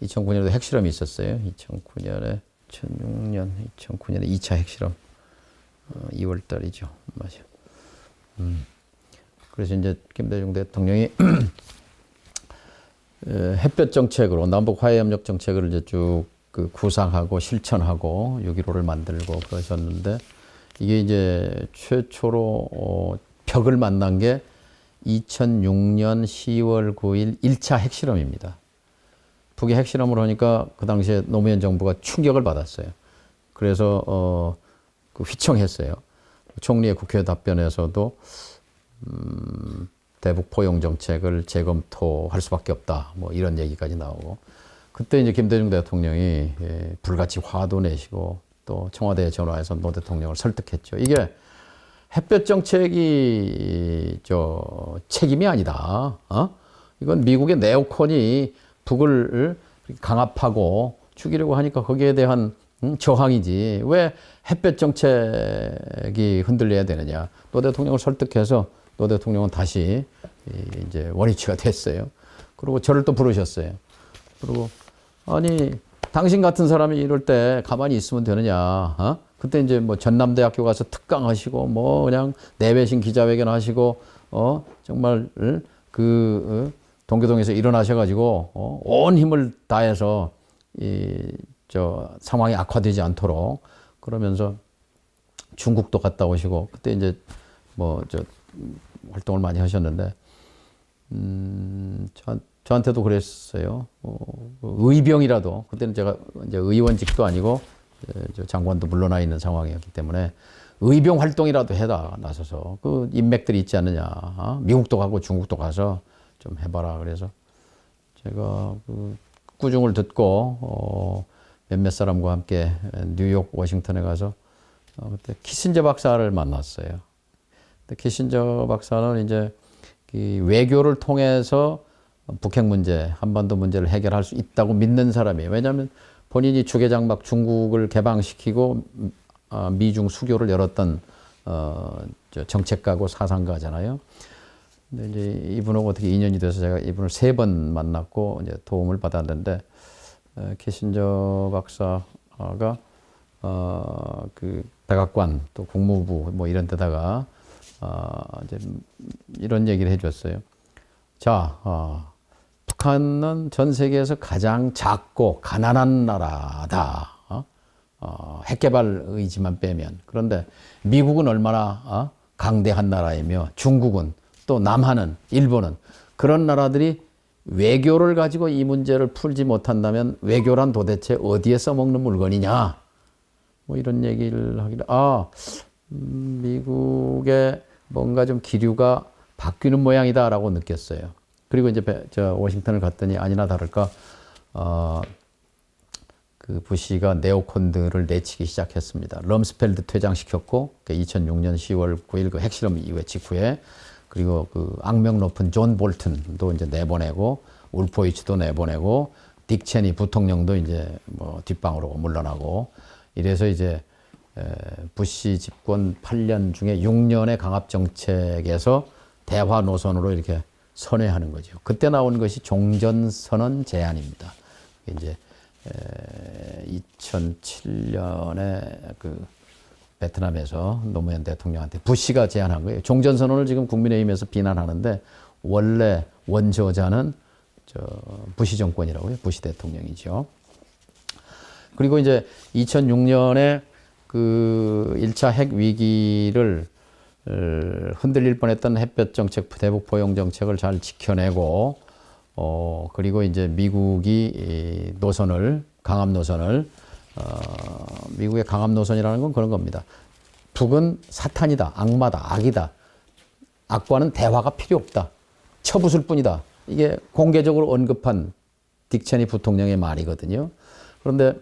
2009년에도 핵실험이 있었어요. 2009년에 2006년, 2009년에 2차 핵실험 2월 달이죠. 맞아. 그래서 이제 김대중 대통령이 햇볕 정책으로 남북 화해협력 정책을 이제 쭉 그 구상하고 실천하고 6.15를 만들고 그러셨는데 이게 이제 최초로 벽을 만난 게 2006년 10월 9일 1차 핵실험입니다. 북이 핵실험을 하니까 그 당시에 노무현 정부가 충격을 받았어요. 그래서 그 휘청했어요. 총리의 국회 답변에서도 대북 포용 정책을 재검토할 수밖에 없다. 뭐 이런 얘기까지 나오고 그때 이제 김대중 대통령이 불같이 화도 내시고 또 청와대에 전화해서 노 대통령을 설득했죠. 이게 햇볕 정책이 책임이 아니다. 이건 미국의 네오콘이 북을 강압하고 죽이려고 하니까 거기에 대한 저항이지. 왜 햇볕 정책이 흔들려야 되느냐. 노 대통령을 설득해서 노 대통령은 다시 이제 원위치가 됐어요. 그리고 저를 또 부르셨어요. 그리고 아니 당신 같은 사람이 이럴 때 가만히 있으면 되느냐. 그때 이제 뭐 전남대학교 가서 특강하시고 뭐 그냥 내외신 기자회견 하시고 정말 그 동교동에서 일어나셔가지고 온 힘을 다해서 상황이 악화되지 않도록 그러면서 중국도 갔다 오시고 그때 이제 활동을 많이 하셨는데 저한테도 그랬어요. 의병이라도 그때는 제가 이제 의원직도 아니고 장관도 물러나 있는 상황이었기 때문에 의병 활동이라도 해다 나서서 그 인맥들이 있지 않느냐. 미국도 가고 중국도 가서 좀 해봐라. 그래서 제가 그 꾸중을 듣고 몇몇 사람과 함께 뉴욕, 워싱턴에 가서 그때 키신저 박사를 만났어요. 근데 키신저 박사는 이제 이 외교를 통해서 북핵 문제, 한반도 문제를 해결할 수 있다고 믿는 사람이에요. 왜냐하면 본인이 주계장막 중국을 개방시키고 미중 수교를 열었던 정책가고 사상가잖아요. 근데 이제 이분하고 어떻게 인연이 돼서 제가 이분을 3번 만났고 이제 도움을 받았는데 키신저 박사가 그 백악관 또 국무부 뭐 이런 데다가 이제 이런 얘기를 해줬어요. 자, 북한은 전 세계에서 가장 작고 가난한 나라다. 핵개발 의지만 빼면. 그런데 미국은 얼마나 강대한 나라이며 중국은 또 남한은 일본은 그런 나라들이 외교를 가지고 이 문제를 풀지 못한다면 외교란 도대체 어디에 써먹는 물건이냐. 뭐 이런 얘기를 하길래 미국의 뭔가 좀 기류가 바뀌는 모양이다라고 느꼈어요. 그리고 이제 워싱턴을 갔더니 아니나 다를까 그 부시가 네오콘들을 내치기 시작했습니다. 럼스펠드 퇴장시켰고 2006년 10월 9일 그 핵실험 이후에 직후에 그리고 그 악명 높은 존 볼튼도 이제 내보내고 울포이치도 내보내고 딕 체니 부통령도 이제 뭐 뒷방으로 물러나고 이래서 이제 부시 집권 8년 중에 6년의 강압 정책에서 대화 노선으로 이렇게 선회하는 거죠. 그때 나온 것이 종전선언 제안입니다. 이제 2007년에 그 베트남에서 노무현 대통령한테 부시가 제안한 거예요. 종전선언을 지금 국민의힘에서 비난하는데 원래 원저자는 부시 정권이라고요. 부시 대통령이죠. 그리고 이제 2006년에 그 1차 핵 위기를 흔들릴 뻔했던 햇볕 정책, 대북 포용 정책을 잘 지켜내고, 그리고 이제 미국이 노선을, 강압 노선을, 미국의 강압 노선이라는 건 그런 겁니다. 북은 사탄이다, 악마다, 악이다. 악과는 대화가 필요 없다. 쳐부술 뿐이다. 이게 공개적으로 언급한 딕 체니 부통령의 말이거든요. 그런데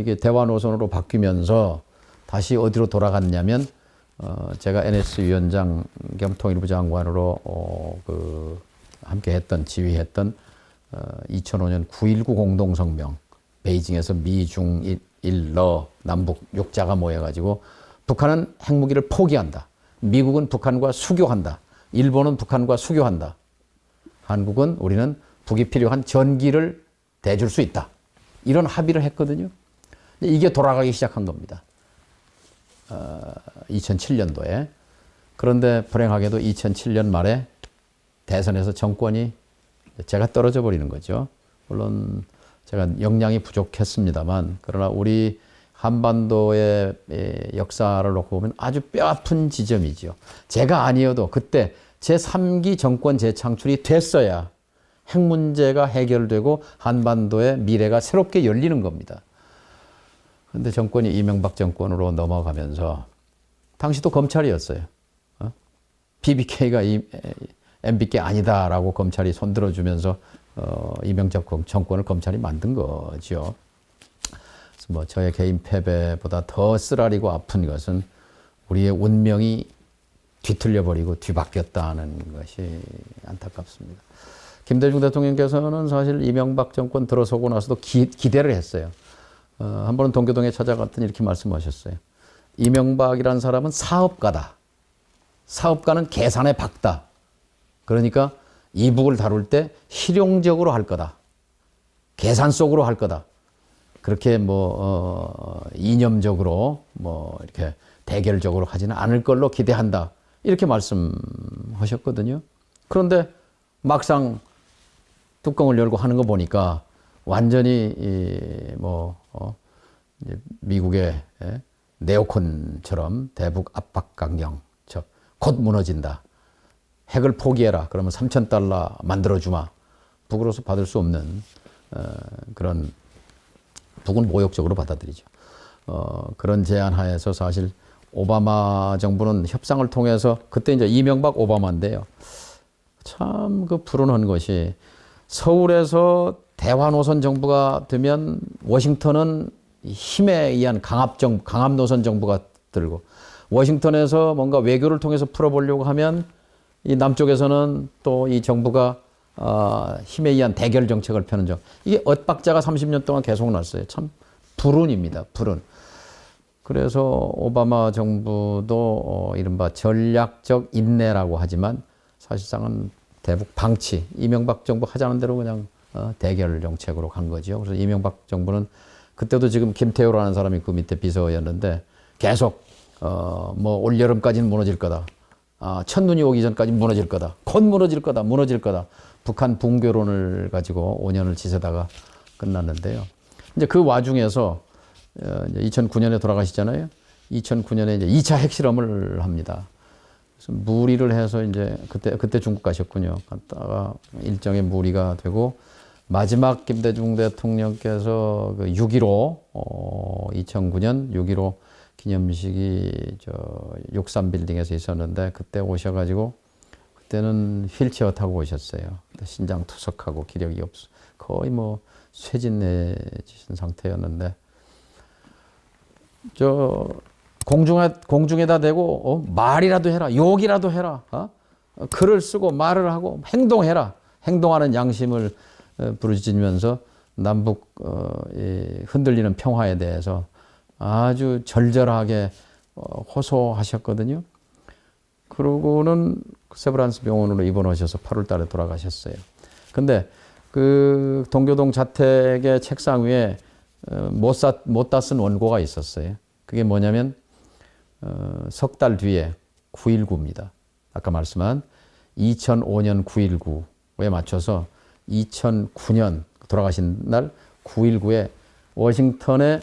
이게 대화 노선으로 바뀌면서 다시 어디로 돌아갔냐면, 제가 NS 위원장 겸 통일부 장관으로 함께 했던, 지휘했던 2005년 9.19 공동성명, 베이징에서 미중 일러 남북 6자가 모여가지고 북한은 핵무기를 포기한다. 미국은 북한과 수교한다. 일본은 북한과 수교한다. 한국은 우리는 북이 필요한 전기를 대줄 수 있다. 이런 합의를 했거든요. 이게 돌아가기 시작한 겁니다. 2007년도에. 그런데 불행하게도 2007년 말에 대선에서 정권이 제가 떨어져 버리는 거죠. 물론 제가 역량이 부족했습니다만, 그러나 우리 한반도의 역사를 놓고 보면 아주 뼈아픈 지점이죠. 제가 아니어도 그때 제3기 정권 재창출이 됐어야 핵 문제가 해결되고 한반도의 미래가 새롭게 열리는 겁니다. 그런데 정권이 이명박 정권으로 넘어가면서, 당시도 검찰이었어요. BBK가 MBK 아니다라고 검찰이 손들어주면서 이명박 정권을 검찰이 만든 거죠. 그래서 뭐 저의 개인 패배보다 더 쓰라리고 아픈 것은 우리의 운명이 뒤틀려버리고 뒤바뀌었다는 것이 안타깝습니다. 김대중 대통령께서는 사실 이명박 정권 들어서고 나서도 기대를 했어요. 한 번은 동교동에 찾아갔더니 이렇게 말씀하셨어요. 이명박이라는 사람은 사업가다. 사업가는 계산에 박다. 그러니까 이북을 다룰 때 실용적으로 할 거다. 계산 속으로 할 거다. 그렇게 이념적으로 이렇게 대결적으로 하지는 않을 걸로 기대한다. 이렇게 말씀하셨거든요. 그런데 막상 뚜껑을 열고 하는 거 보니까 완전히 미국의 네오콘처럼 대북 압박 강령, 곧 무너진다. 핵을 포기해라. 그러면 $3,000 만들어주마. 북으로서 받을 수 없는 그런, 북은 모욕적으로 받아들이죠. 그런 제안 하에서 사실 오바마 정부는 협상을 통해서, 그때 이제 이명박 오바마인데요. 참 그 불운한 것이, 서울에서 대화 노선 정부가 되면 워싱턴은 힘에 의한 강압 노선 정부가 들고, 워싱턴에서 뭔가 외교를 통해서 풀어보려고 하면 이 남쪽에서는 또 이 정부가 힘에 의한 대결 정책을 펴는 점. 이게 엇박자가 30년 동안 계속 났어요. 참 불운입니다. 불운. 그래서 오바마 정부도 이른바 전략적 인내라고 하지만 사실상은 대북 방치, 이명박 정부 하자는 대로 그냥 대결 정책으로 간 거죠. 그래서 이명박 정부는 그때도 지금 김태호라는 사람이 그 밑에 비서였는데 계속 올여름까지는 무너질 거다. 첫눈이 오기 전까지 무너질 거다. 곧 무너질 거다. 무너질 거다. 북한 붕괴론을 가지고 5년을 지새다가 끝났는데요. 이제 그 와중에서 2009년에 돌아가시잖아요. 2009년에 이제 2차 핵실험을 합니다. 그래서 무리를 해서 이제 그때 중국 가셨군요. 갔다가 일정의 무리가 되고, 마지막 김대중 대통령께서 그 6.15 2009년 6.15 기념식이 63빌딩에서 있었는데, 그때 오셔가지고 그때는 휠체어 타고 오셨어요. 신장 투석하고 기력이 거의 쇠진해지신 상태였는데, 공중에다 대고 말이라도 해라, 욕이라도 해라, 글을 쓰고 말을 하고 행동해라. 행동하는 양심을 부르짖으면서 남북 흔들리는 평화에 대해서 아주 절절하게 호소하셨거든요. 그러고는 세브란스 병원으로 입원하셔서 8월 달에 돌아가셨어요. 근데 그 동교동 자택의 책상 위에 못다 쓴 원고가 있었어요. 그게 뭐냐면 석 달 뒤에 9.19입니다. 아까 말씀한 2005년 9.19에 맞춰서 2009년 돌아가신 날 9.19에 워싱턴의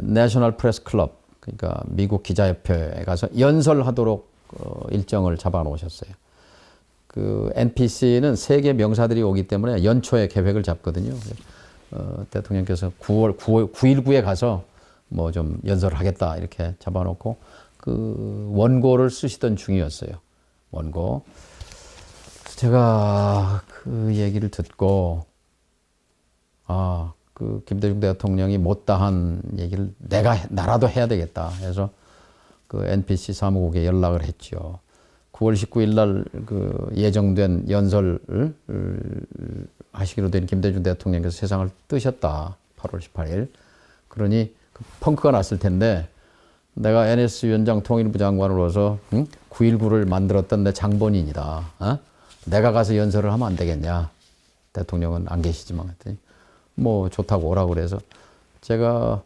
내셔널 프레스 클럽, 그러니까 미국 기자협회에 가서 연설하도록 일정을 잡아 놓으셨어요. 그 NPC는 세계 명사들이 오기 때문에 연초에 계획을 잡거든요. 대통령께서 9.19에 가서 좀 연설하겠다 이렇게 잡아놓고 그 원고를 쓰시던 중이었어요. 원고. 제가 그 얘기를 듣고, 그 김대중 대통령이 못다한 얘기를 나라도 해야 되겠다 해서 그 NPC 사무국에 연락을 했죠. 9월 19일 날 그 예정된 연설을 하시기로 된 김대중 대통령께서 세상을 뜨셨다. 8월 18일. 그러니 그 펑크가 났을 텐데, 내가 NS 위원장 통일부 장관으로서 9.19를 만들었던 내 장본인이다. 내가 가서 연설을 하면 안 되겠냐. 대통령은 안 계시지만 했더니 뭐 좋다고 오라고 그래서 제가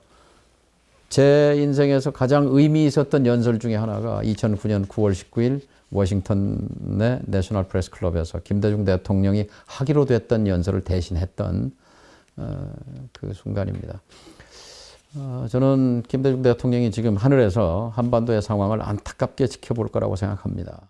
제 인생에서 가장 의미 있었던 연설 중에 하나가 2009년 9월 19일 워싱턴의 내셔널 프레스 클럽에서 김대중 대통령이 하기로 됐던 연설을 대신했던 그 순간입니다. 저는 김대중 대통령이 지금 하늘에서 한반도의 상황을 안타깝게 지켜볼 거라고 생각합니다.